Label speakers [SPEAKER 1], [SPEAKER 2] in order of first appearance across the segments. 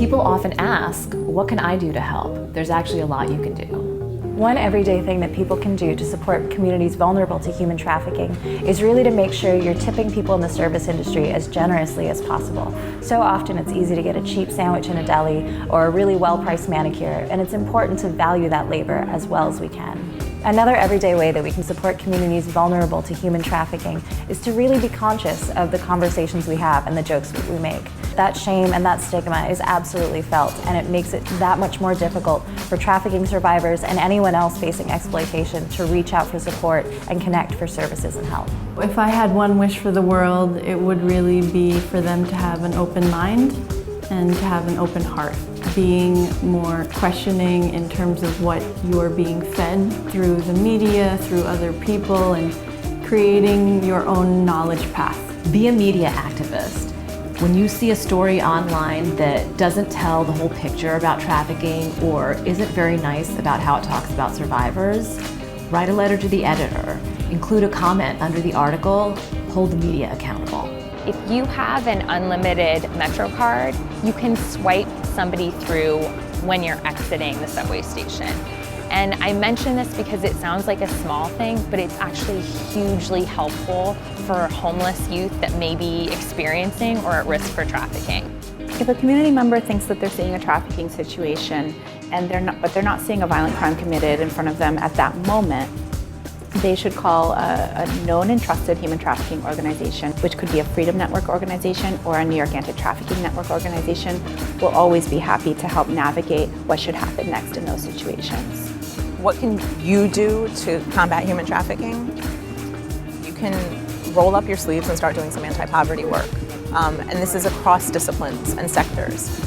[SPEAKER 1] People often ask, what can I do to help? There's actually a lot you can do.
[SPEAKER 2] One everyday thing that people can do to support communities vulnerable to human trafficking is really to make sure you're tipping people in the service industry as generously as possible. So often it's easy to get a cheap sandwich in a deli or a really well-priced manicure, and it's important to value that labor as well as we can. Another everyday way that we can support communities vulnerable to human trafficking is to really be conscious of the conversations we have and the jokes we make. That shame and that stigma is absolutely felt, and it makes it that much more difficult for trafficking survivors and anyone else facing exploitation to reach out for support and connect for services and help.
[SPEAKER 3] If I had one wish for the world, it would really be for them to have an open mind and to have an open heart. Being more questioning in terms of what you're being fed through the media, through other people, and creating your own knowledge path.
[SPEAKER 1] Be a media activist. When you see a story online that doesn't tell the whole picture about trafficking or isn't very nice about how it talks about survivors, write a letter to the editor, include a comment under the article, hold the media accountable.
[SPEAKER 4] If you have an unlimited Metro card, you can swipe somebody through when you're exiting the subway station. And I mention this because it sounds like a small thing, but it's actually hugely helpful for homeless youth that may be experiencing or at risk for trafficking.
[SPEAKER 5] If a community member thinks that they're seeing a trafficking situation and they're not seeing a violent crime committed in front of them at that moment, they should call a known and trusted human trafficking organization, which could be a Freedom Network organization or a New York Anti-Trafficking Network organization. We'll always be happy to help navigate what should happen next in those situations.
[SPEAKER 6] What can you do to combat human trafficking? You can roll up your sleeves and start doing some anti-poverty work. And this is across disciplines and sectors.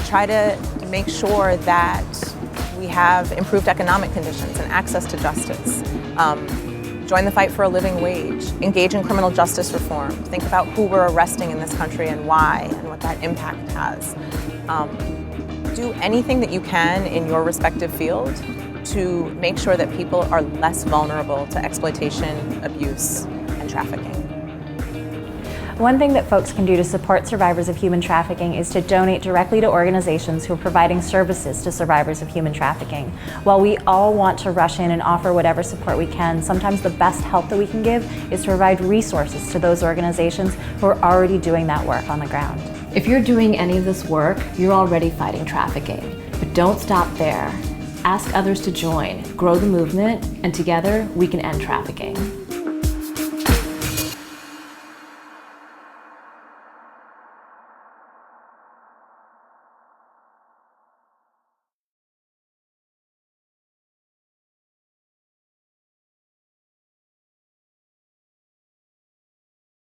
[SPEAKER 6] Try to make sure that we have improved economic conditions and access to justice. Join the fight for a living wage. Engage in criminal justice reform. Think about who we're arresting in this country and why and what that impact has. Do anything that you can in your respective field to make sure that people are less vulnerable to exploitation, abuse, and trafficking.
[SPEAKER 2] One thing that folks can do to support survivors of human trafficking is to donate directly to organizations who are providing services to survivors of human trafficking. While we all want to rush in and offer whatever support we can, sometimes the best help that we can give is to provide resources to those organizations who are already doing that work on the ground.
[SPEAKER 1] If you're doing any of this work, you're already fighting trafficking. But don't stop there. Ask others to join, grow the movement, and together we can end trafficking.